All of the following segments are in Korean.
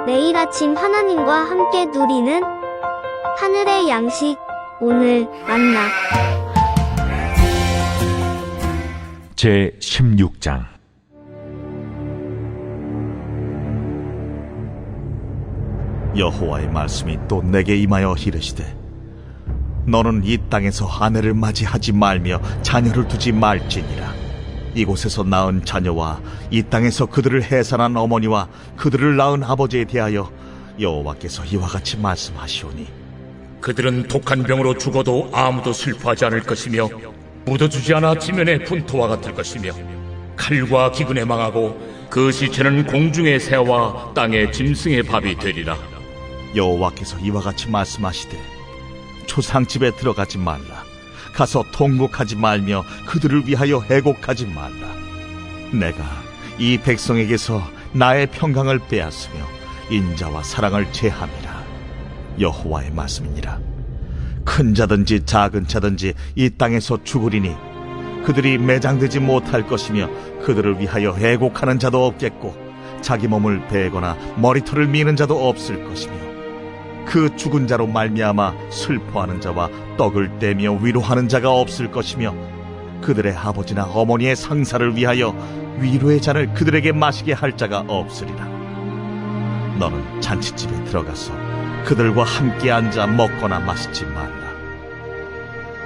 매일 아침 하나님과 함께 누리는 하늘의 양식, 오늘 만나. 제 16장. 여호와의 말씀이 또 내게 임하여 이르시되, 너는 이 땅에서 아내를 맞이하지 말며 자녀를 두지 말지니라. 이곳에서 낳은 자녀와 이 땅에서 그들을 해산한 어머니와 그들을 낳은 아버지에 대하여 여호와께서 이와 같이 말씀하시오니, 그들은 독한 병으로 죽어도 아무도 슬퍼하지 않을 것이며 묻어주지 않아 지면의 분토와 같을 것이며 칼과 기근에 망하고 그 시체는 공중의 새와 땅의 짐승의 밥이 되리라. 여호와께서 이와 같이 말씀하시되, 초상집에 들어가지 말라. 가서 통곡하지 말며 그들을 위하여 애곡하지 말라. 내가 이 백성에게서 나의 평강을 빼앗으며 인자와 사랑을 제함이라. 여호와의 말씀이니라. 큰 자든지 작은 자든지 이 땅에서 죽으리니 그들이 매장되지 못할 것이며 그들을 위하여 애곡하는 자도 없겠고 자기 몸을 베거나 머리털을 미는 자도 없을 것이며 그 죽은 자로 말미암아 슬퍼하는 자와 떡을 떼며 위로하는 자가 없을 것이며 그들의 아버지나 어머니의 상사를 위하여 위로의 잔을 그들에게 마시게 할 자가 없으리라. 너는 잔치집에 들어가서 그들과 함께 앉아 먹거나 마시지 말라.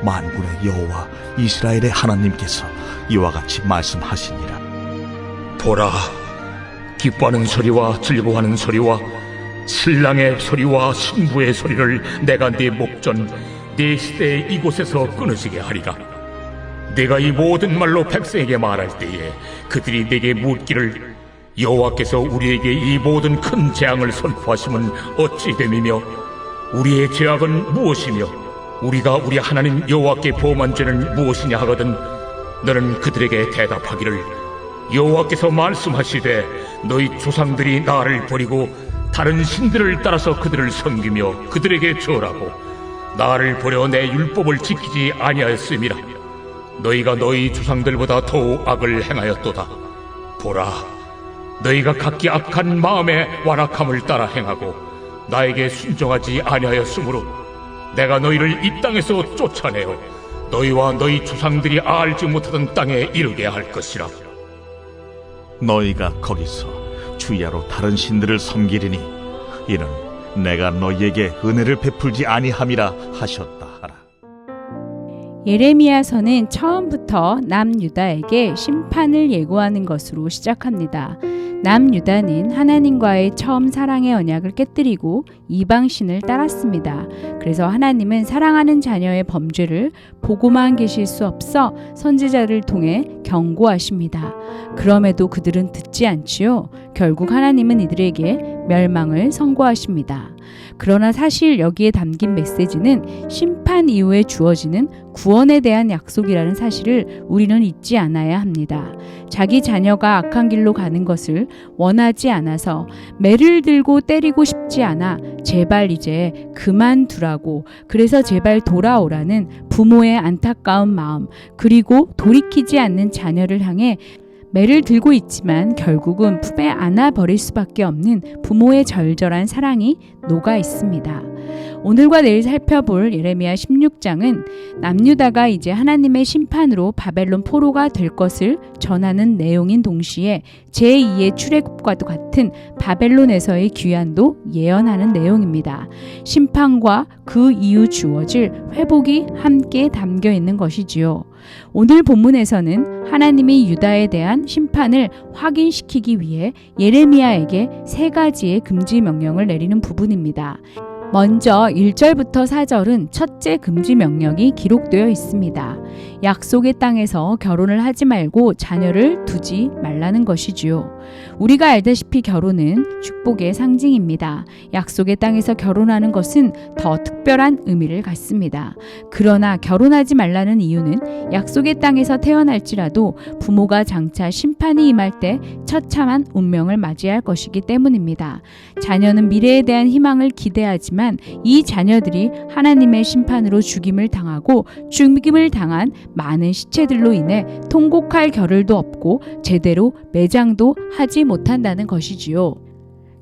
만군의 여호와 이스라엘의 하나님께서 이와 같이 말씀하시니라. 보라, 기뻐하는 소리와 즐거워하는 소리와 신랑의 소리와 신부의 소리를 내가 네 목전 네 시대에 이곳에서 끊어지게 하리라. 내가 이 모든 말로 백성에게 말할 때에 그들이 내게 묻기를, 여호와께서 우리에게 이 모든 큰 재앙을 선포하심은 어찌 됨이며 우리의 죄악은 무엇이며 우리가 우리 하나님 여호와께 범한 죄는 무엇이냐 하거든, 너는 그들에게 대답하기를, 여호와께서 말씀하시되 너희 조상들이 나를 버리고 다른 신들을 따라서 그들을 섬기며 그들에게 절하고 나를 버려 내 율법을 지키지 아니하였음이라. 너희가 너희 조상들보다 더욱 악을 행하였도다. 보라, 너희가 각기 악한 마음에 완악함을 따라 행하고 나에게 순종하지 아니하였으므로 내가 너희를 이 땅에서 쫓아내어 너희와 너희 조상들이 알지 못하던 땅에 이르게 할 것이라. 너희가 거기서 주야로 다른 신들을 섬기리니 이는 내가 너희에게 은혜를 베풀지 아니함이라 하셨다 하라. 예레미야서는 처음부터 남유다에게 심판을 예고하는 것으로 시작합니다. 남유다는 하나님과의 처음 사랑의 언약을 깨뜨리고 이방신을 따랐습니다. 그래서 하나님은 사랑하는 자녀의 범죄를 보고만 계실 수 없어 선지자를 통해 경고하십니다. 그럼에도 그들은 듣지 않지요. 결국 하나님은 이들에게 멸망을 선고하십니다. 그러나 사실 여기에 담긴 메시지는 심판 이후에 주어지는 구원에 대한 약속이라는 사실을 우리는 잊지 않아야 합니다. 자기 자녀가 악한 길로 가는 것을 원하지 않아서 매를 들고 때리고 싶지 않아 제발 이제 그만두라고, 그래서 제발 돌아오라는 부모의 안타까운 마음, 그리고 돌이키지 않는 자녀를 향해 매를 들고 있지만 결국은 품에 안아버릴 수밖에 없는 부모의 절절한 사랑이 녹아 있습니다. 오늘과 내일 살펴볼 예레미야 16장은 남유다가 이제 하나님의 심판으로 바벨론 포로가 될 것을 전하는 내용인 동시에 제2의 출애굽과도 같은 바벨론에서의 귀환도 예언하는 내용입니다. 심판과 그 이후 주어질 회복이 함께 담겨 있는 것이지요. 오늘 본문에서는 하나님이 유다에 대한 심판을 확인시키기 위해 예레미야에게 3가지의 금지 명령을 내리는 부분입니다. 먼저 1절부터 4절은 첫째 금지 명령이 기록되어 있습니다. 약속의 땅에서 결혼을 하지 말고 자녀를 두지 말라는 것이지요. 우리가 알다시피 결혼은 축복의 상징입니다. 약속의 땅에서 결혼하는 것은 더 특별한 의미를 갖습니다. 그러나 결혼하지 말라는 이유는 약속의 땅에서 태어날지라도 부모가 장차 심판이 임할 때 처참한 운명을 맞이할 것이기 때문입니다. 자녀는 미래에 대한 희망을 기대하지만 이 자녀들이 하나님의 심판으로 죽임을 당하고 죽임을 당한 많은 시체들로 인해 통곡할 겨를도 없고 제대로 매장도 하지 못한다는 것이지요.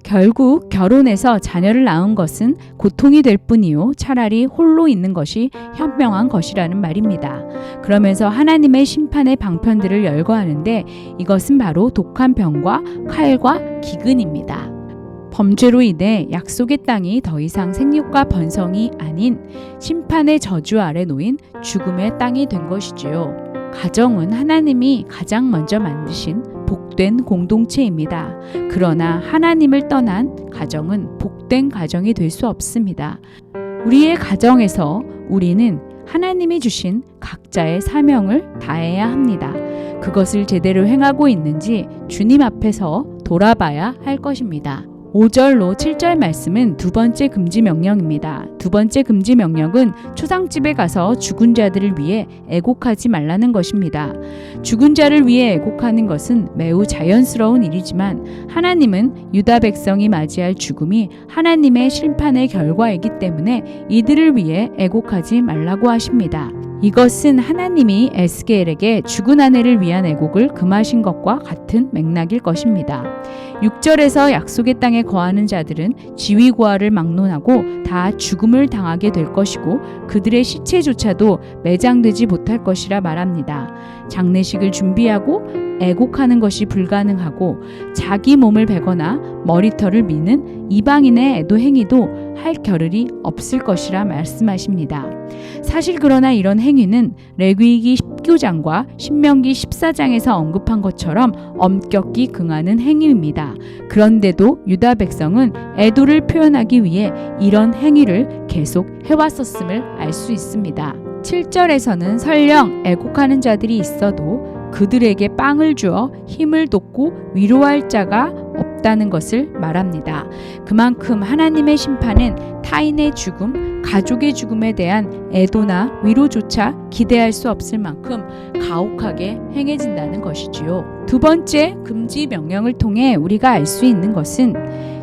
결국 결혼해서 자녀를 낳은 것은 고통이 될 뿐이요 차라리 홀로 있는 것이 현명한 것이라는 말입니다. 그러면서 하나님의 심판의 방편들을 열거하는데 이것은 바로 독한 병과 칼과 기근입니다. 범죄로 인해 약속의 땅이 더 이상 생육과 번성이 아닌 심판의 저주 아래 놓인 죽음의 땅이 된 것이지요. 가정은 하나님이 가장 먼저 만드신 복된 공동체입니다. 그러나 하나님을 떠난 가정은 복된 가정이 될 수 없습니다. 우리의 가정에서 우리는 하나님이 주신 각자의 사명을 다해야 합니다. 그것을 제대로 행하고 있는지 주님 앞에서 돌아봐야 할 것입니다. 5절로 7절 말씀은 두 번째 금지 명령입니다. 두 번째 금지 명령은 초상집에 가서 죽은 자들을 위해 애곡하지 말라는 것입니다. 죽은 자를 위해 애곡하는 것은 매우 자연스러운 일이지만 하나님은 유다 백성이 맞이할 죽음이 하나님의 심판의 결과이기 때문에 이들을 위해 애곡하지 말라고 하십니다. 이것은 하나님이 에스겔에게 죽은 아내를 위한 애곡을 금하신 것과 같은 맥락일 것입니다. 6절에서 약속의 땅에 거하는 자들은 지위고하를 막론하고 다 죽음을 당하게 될 것이고 그들의 시체조차도 매장되지 못할 것이라 말합니다. 장례식을 준비하고 애곡하는 것이 불가능하고 자기 몸을 베거나 머리털을 미는 이방인의 애도 행위도 할 겨를이 없을 것이라 말씀하십니다. 사실 그러나 이런 행위는 레위기 19장과 신명기 14장에서 언급한 것처럼 엄격히 긍하는 행위입니다. 그런데도 유다 백성은 애도를 표현하기 위해 이런 행위를 계속 해왔었음을 알 수 있습니다. 7절에서는 설령 애곡하는 자들이 있어도 그들에게 빵을 주어 힘을 돋고 위로할 자가 없다는 것을 말합니다. 그만큼 하나님의 심판은 타인의 죽음, 가족의 죽음에 대한 애도나 위로조차 기대할 수 없을 만큼 가혹하게 행해진다는 것이지요. 두 번째 금지 명령을 통해 우리가 알 수 있는 것은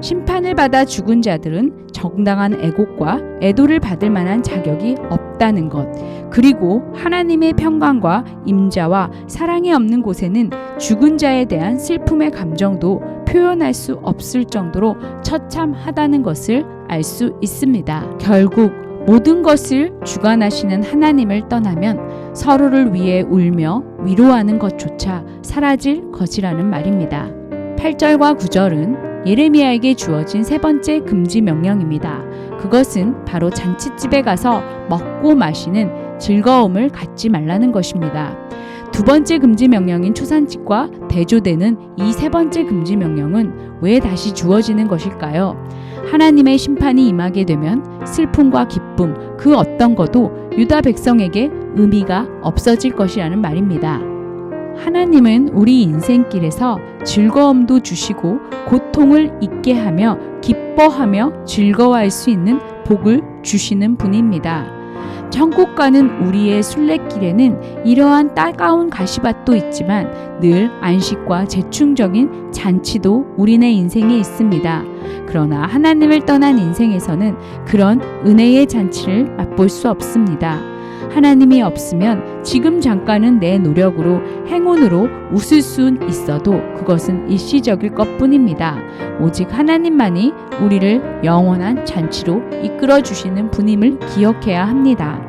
심판을 받아 죽은 자들은 정당한 애곡과 애도를 받을 만한 자격이 없다는 것, 그리고 하나님의 평강과 임자와 사랑이 없는 곳에는 죽은 자에 대한 슬픔의 감정도 표현할 수 없을 정도로 처참하다는 것을 알 수 있습니다. 결국 모든 것을 주관하시는 하나님을 떠나면 서로를 위해 울며 위로하는 것조차 사라질 것이라는 말입니다. 8절과 9절은 예레미야에게 주어진 세 번째 금지 명령입니다. 그것은 바로 잔치집에 가서 먹고 마시는 즐거움을 갖지 말라는 것입니다. 두 번째 금지 명령인 초산집과 대조되는 이 세 번째 금지 명령은 왜 다시 주어지는 것일까요? 하나님의 심판이 임하게 되면 슬픔과 기쁨 그 어떤 것도 유다 백성에게 의미가 없어질 것이라는 말입니다. 하나님은 우리 인생길에서 즐거움도 주시고 고통을 잊게 하며 기뻐하며 즐거워할 수 있는 복을 주시는 분입니다. 천국 가는 우리의 순례길에는 이러한 따가운 가시밭도 있지만 늘 안식과 재충적인 잔치도 우리네 인생에 있습니다. 그러나 하나님을 떠난 인생에서는 그런 은혜의 잔치를 맛볼 수 없습니다. 하나님이 없으면 지금 잠깐은 내 노력으로 행운으로 웃을 순 있어도 그것은 일시적일 것뿐입니다. 오직 하나님만이 우리를 영원한 잔치로 이끌어 주시는 분임을 기억해야 합니다.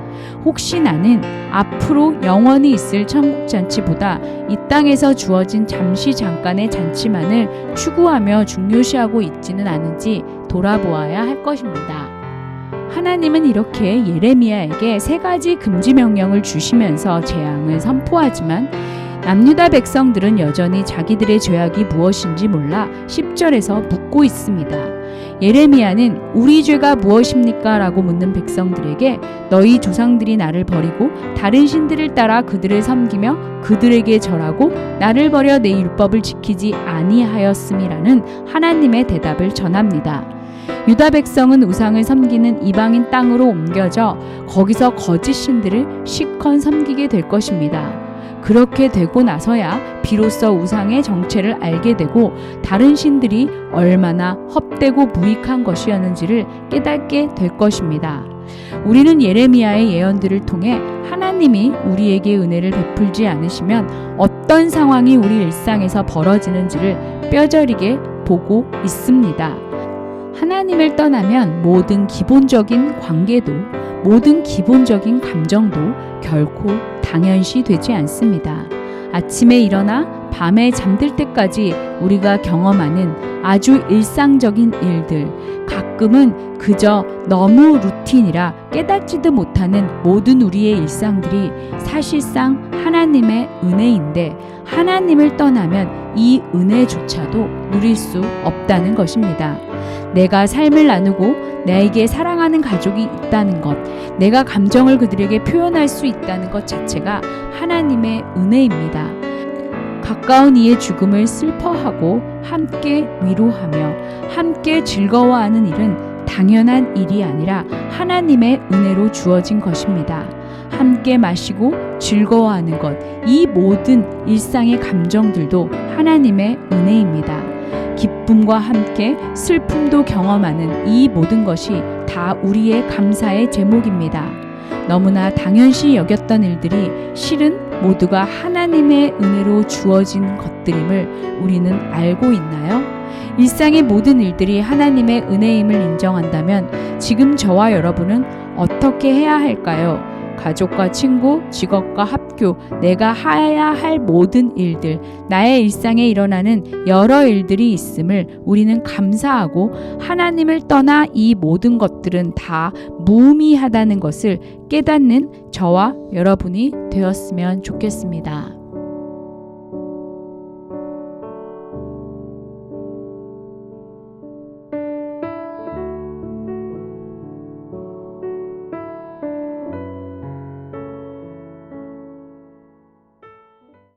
혹시 나는 앞으로 영원히 있을 천국 잔치보다 이 땅에서 주어진 잠시 잠깐의 잔치만을 추구하며 중요시하고 있지는 않은지 돌아보아야 할 것입니다. 하나님은 이렇게 예레미야에게 세 가지 금지 명령을 주시면서 재앙을 선포하지만 남유다 백성들은 여전히 자기들의 죄악이 무엇인지 몰라 10절에서 묻고 있습니다. 예레미야는 우리 죄가 무엇입니까? 라고 묻는 백성들에게 너희 조상들이 나를 버리고 다른 신들을 따라 그들을 섬기며 그들에게 절하고 나를 버려 내 율법을 지키지 아니하였음이라는 하나님의 대답을 전합니다. 유다 백성은 우상을 섬기는 이방인 땅으로 옮겨져 거기서 거짓 신들을 시컨 섬기게 될 것입니다. 그렇게 되고 나서야 비로소 우상의 정체를 알게 되고 다른 신들이 얼마나 헛되고 무익한 것이었는지를 깨닫게 될 것입니다. 우리는 예레미야의 예언들을 통해 하나님이 우리에게 은혜를 베풀지 않으시면 어떤 상황이 우리 일상에서 벌어지는지를 뼈저리게 보고 있습니다. 하나님을 떠나면 모든 기본적인 관계도, 모든 기본적인 감정도 결코 당연시 되지 않습니다. 아침에 일어나 밤에 잠들 때까지 우리가 경험하는 아주 일상적인 일들, 가끔은 그저 너무 루틴이라 깨닫지도 못하는 모든 우리의 일상들이 사실상 하나님의 은혜인데, 하나님을 떠나면 이 은혜조차도 누릴 수 없다는 것입니다. 내가 삶을 나누고 나에게 사랑하는 가족이 있다는 것, 내가 감정을 그들에게 표현할 수 있다는 것 자체가 하나님의 은혜입니다. 가까운 이의 죽음을 슬퍼하고 함께 위로하며 함께 즐거워하는 일은 당연한 일이 아니라 하나님의 은혜로 주어진 것입니다. 함께 마시고 즐거워하는 것, 이 모든 일상의 감정들도 하나님의 은혜입니다. 기쁨과 함께 슬픔도 경험하는 이 모든 것이 다 우리의 감사의 제목입니다. 너무나 당연시 여겼던 일들이 실은 모두가 하나님의 은혜로 주어진 것들임을 우리는 알고 있나요? 일상의 모든 일들이 하나님의 은혜임을 인정한다면 지금 저와 여러분은 어떻게 해야 할까요? 가족과 친구, 직업과 학교, 내가 해야 할 모든 일들, 나의 일상에 일어나는 여러 일들이 있음을 우리는 감사하고 하나님을 떠나 이 모든 것들은 다 무의미하다는 것을 깨닫는 저와 여러분이 되었으면 좋겠습니다.